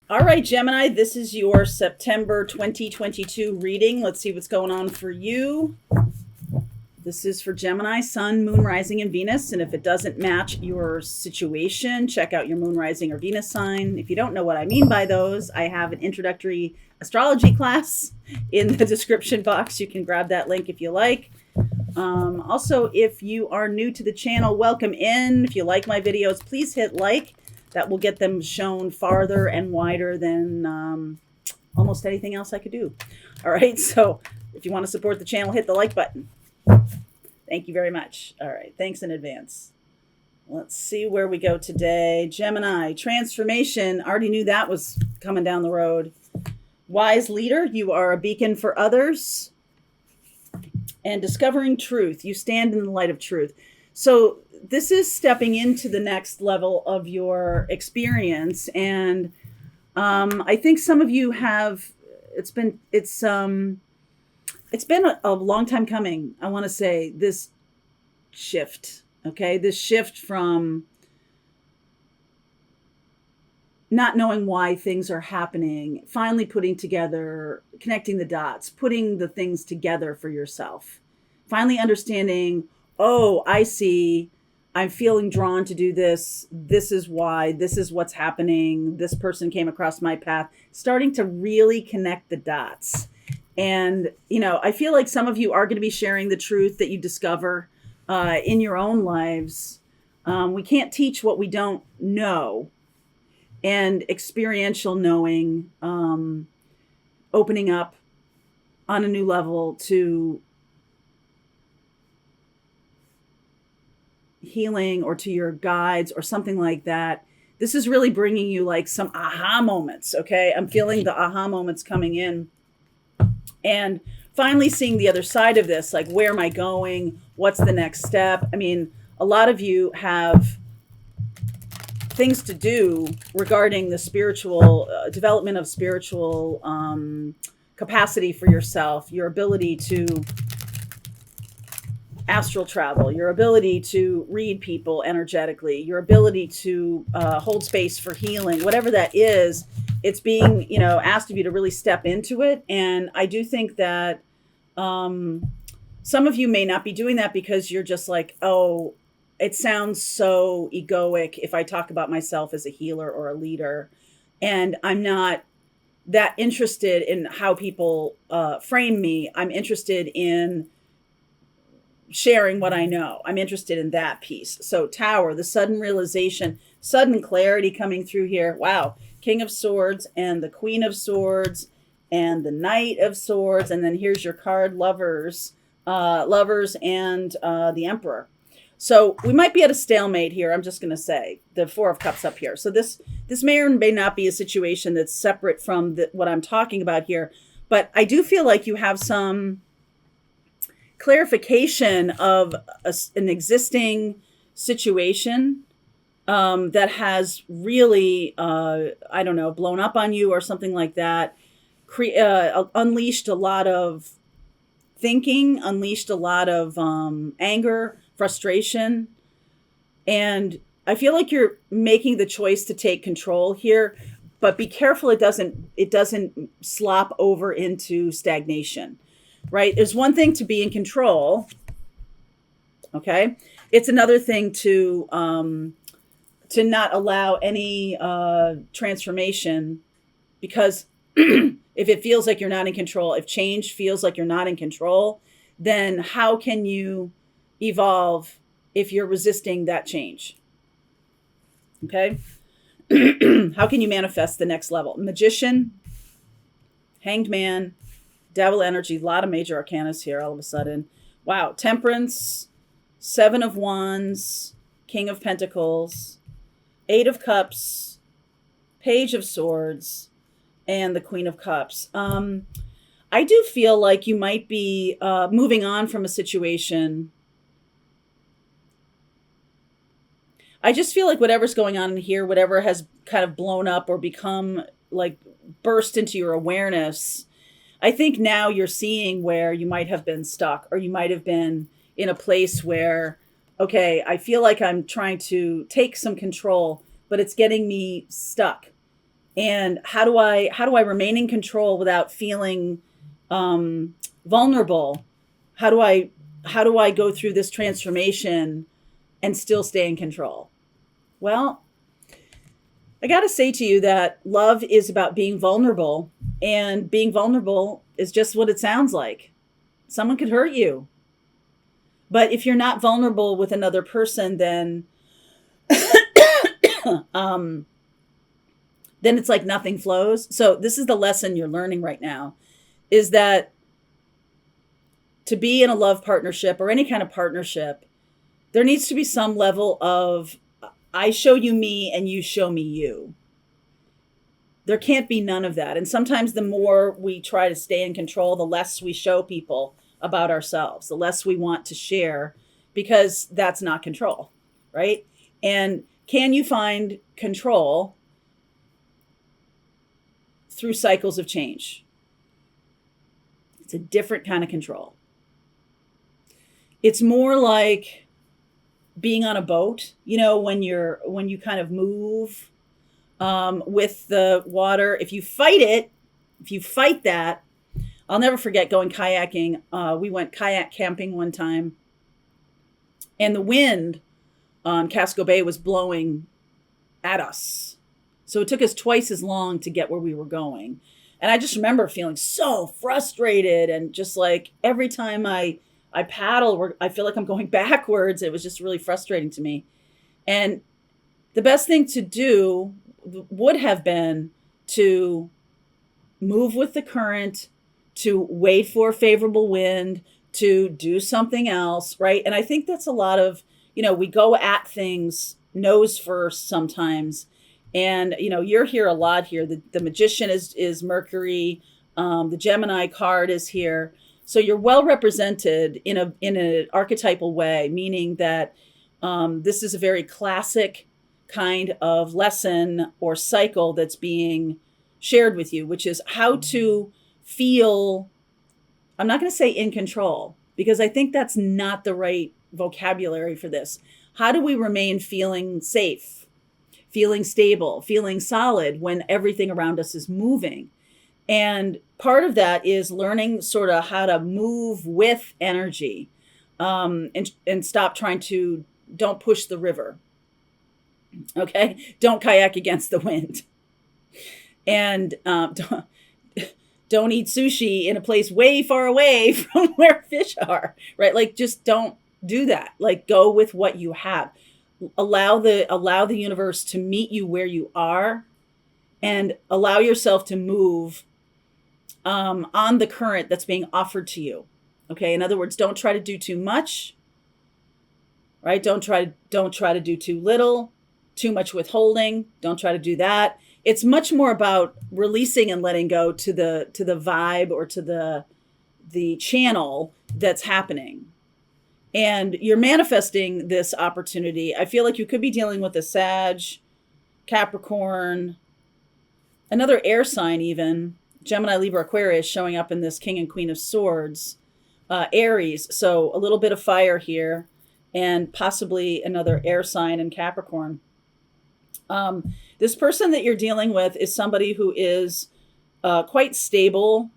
All right, Gemini, this is your September 2022 reading. Let's see what's going on for you. This is for Gemini, Sun, Moon, Rising, and Venus. And if it doesn't match your situation, check out your Moon, Rising, or Venus sign. If you don't know what I mean by those, I have an introductory astrology class in the description box. You can grab that link if you like. Also, if you are new to the channel, welcome in. If you like my videos, please hit like. That will get them shown farther and wider than almost anything else I could do. All right, so if you want to support the channel, hit the like button. Thank you very much. All right, thanks in advance. Let's see where we go today. Gemini, transformation. Already knew that was coming down the road. Wise leader, you are a beacon for others. And discovering truth, you stand in the light of truth. So this is stepping into the next level of your experience. And I think some of you have, it's been a long time coming. I want to say this shift, okay? This shift from not knowing why things are happening, finally putting together, connecting the dots, putting the things together for yourself, finally understanding, oh, I see, I'm feeling drawn to do this. This is why, this is what's happening. This person came across my path, starting to really connect the dots. And, you know, I feel like some of you are going to be sharing the truth that you discover in your own lives. We can't teach what we don't know. And experiential knowing, opening up on a new level to healing or to your guides or something like that. This is really bringing you like some aha moments, okay? I'm feeling the aha moments coming in. And finally seeing the other side of this, like, where am I going? What's the next step? I mean, a lot of you have things to do regarding the spiritual development of spiritual capacity for yourself, your ability to astral travel, your ability to read people energetically, your ability to hold space for healing, whatever that is. It's being, you know, asked of you to really step into it. And I do think that some of you may not be doing that because you're just like, oh, it sounds so egoic if I talk about myself as a healer or a leader. And I'm not that interested in how people frame me. I'm interested in sharing what I know. I'm interested in that piece. So Tower, the sudden realization, sudden clarity coming through here. Wow. King of Swords and the Queen of Swords and the Knight of Swords. And then here's your card, Lovers and the Emperor. So we might be at a stalemate here. I'm just going to say the Four of Cups up here. So this may or may not be a situation that's separate from what I'm talking about here. But I do feel like you have some clarification of an existing situation that has really, I don't know, blown up on you or something like that. Unleashed a lot of thinking, unleashed a lot of anger, frustration. And I feel like you're making the choice to take control here, but be careful it doesn't slop over into stagnation, right? There's one thing to be in control, okay? It's another thing to not allow any transformation, because if it feels like you're not in control, if change feels like you're not in control, then how can you evolve if you're resisting that change? Okay. How can you manifest the next level? Magician, Hanged Man, Devil energy, a lot of major arcanas here all of a sudden. Wow. Temperance, Seven of Wands, King of Pentacles, Eight of Cups, Page of Swords, and the Queen of Cups. I do feel like you might be moving on from a situation. I just feel like whatever's going on in here, whatever has kind of blown up or become like burst into your awareness, I think now you're seeing where you might have been stuck, or you might have been in a place where, okay, I feel like I'm trying to take some control, but it's getting me stuck. And how do I remain in control without feeling vulnerable? How do I go through this transformation and still stay in control? Well, I got to say to you that love is about being vulnerable, and being vulnerable is just what it sounds like. Someone could hurt you. But if you're not vulnerable with another person, then then it's like nothing flows. So this is the lesson you're learning right now, is that to be in a love partnership or any kind of partnership, there needs to be some level of I show you me and you show me you. There can't be none of that. And sometimes the more we try to stay in control, the less we show people about ourselves, the less we want to share, because that's not control, right? And can you find control through cycles of change? It's a different kind of control. It's more like being on a boat, when you kind of move with the water. If you fight that, I'll never forget going kayaking. We went kayak camping one time, and the wind on Casco Bay was blowing at us. So it took us twice as long to get where we were going. And I just remember feeling so frustrated, and just like every time I paddle, I feel like I'm going backwards. It was just really frustrating to me. And the best thing to do would have been to move with the current, to wait for a favorable wind, to do something else, right? And I think that's a lot of, we go at things nose first sometimes. And, you're here a lot here. The Magician is Mercury. The Gemini card is here. So you're well represented in an archetypal way, meaning that this is a very classic kind of lesson or cycle that's being shared with you, which is how to feel, I'm not going to say in control, because I think that's not the right vocabulary for this. How do we remain feeling safe, feeling stable, feeling solid when everything around us is moving? And part of that is learning sort of how to move with energy, and stop trying to, don't push the river. Okay. Don't kayak against the wind, and don't eat sushi in a place way far away from where fish are, right? Like, just don't do that. Like, go with what you have. Allow the universe to meet you where you are, and allow yourself to move on the current that's being offered to you. Okay. In other words, don't try to do too much, right? Don't try to do too little, too much withholding. Don't try to do that. It's much more about releasing and letting go to the vibe, or to the channel that's happening. And you're manifesting this opportunity. I feel like you could be dealing with a Sag, Capricorn, another air sign, even Gemini, Libra, Aquarius, showing up in this King and Queen of Swords, Aries. So a little bit of fire here, and possibly another air sign in Capricorn. This person that you're dealing with is somebody who is quite stable,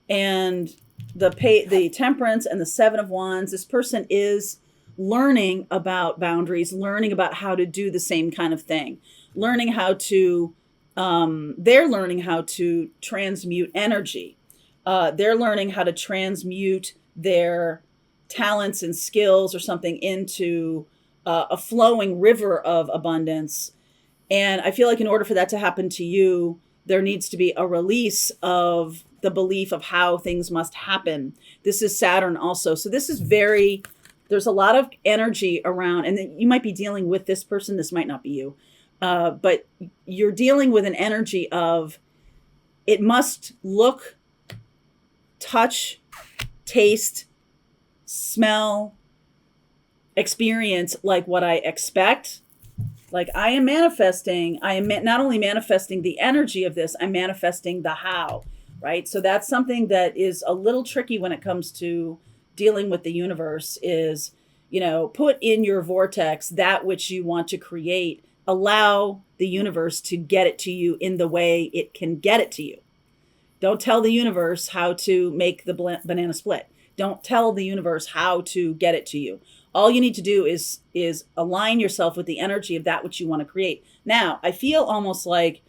and the Temperance and the Seven of Wands. This person is learning about boundaries, learning about how to do the same kind of thing, learning how to. They're learning how to transmute energy. They're learning how to transmute their talents and skills or something into a flowing river of abundance. And I feel like in order for that to happen to you, there needs to be a release of the belief of how things must happen. This is Saturn also. So this is there's a lot of energy around, and then you might be dealing with this person. This might not be you. But you're dealing with an energy of, it must look, touch, taste, smell, experience like what I expect. Like, I am manifesting, I am not only manifesting the energy of this, I'm manifesting the how, right? So that's something that is a little tricky when it comes to dealing with the universe, is, put in your vortex that which you want to create allow the universe to get it to you in the way it can get it to you. Don't tell the universe how to make the banana split. Don't tell the universe how to get it to you. All you need to do is align yourself with the energy of that which you want to create. Now, I feel almost like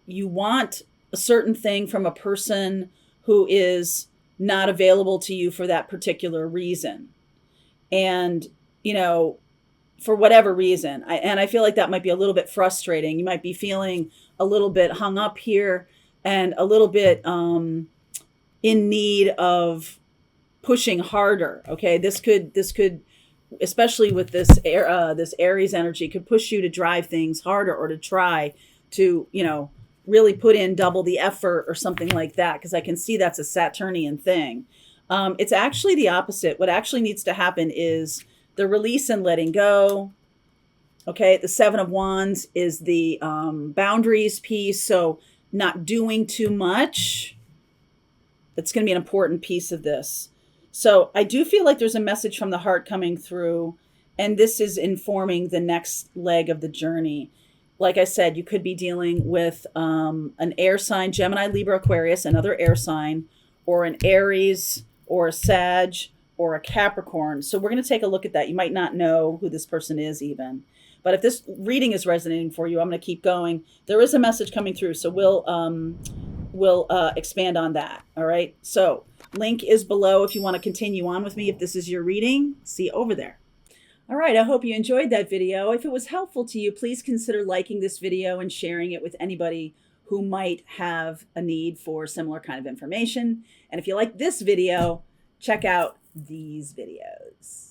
you want a certain thing from a person who is not available to you for that particular reason. And, you know, for whatever reason. I feel like that might be a little bit frustrating. You might be feeling a little bit hung up here and a little bit in need of pushing harder. Okay, this could, especially with this Aries energy, could push you to drive things harder or to try to, you know, really put in double the effort or something like that. Because I can see that's a Saturnian thing. It's actually the opposite. What actually needs to happen is the release and letting go. Okay, the Seven of Wands is the boundaries piece. So not doing too much. That's going to be an important piece of this. So I do feel like there's a message from the heart coming through, and this is informing the next leg of the journey. Like I said, you could be dealing with an air sign, Gemini, Libra, Aquarius, another air sign, or an Aries, or a Sag, or a Capricorn. So we're going to take a look at that. You might not know who this person is even. But if this reading is resonating for you, I'm going to keep going. There is a message coming through, so we'll expand on that. All right. So link is below if you want to continue on with me. If this is your reading, see you over there. All right. I hope you enjoyed that video. If it was helpful to you, please consider liking this video and sharing it with anybody who might have a need for similar kind of information. And if you like this video, check out these videos.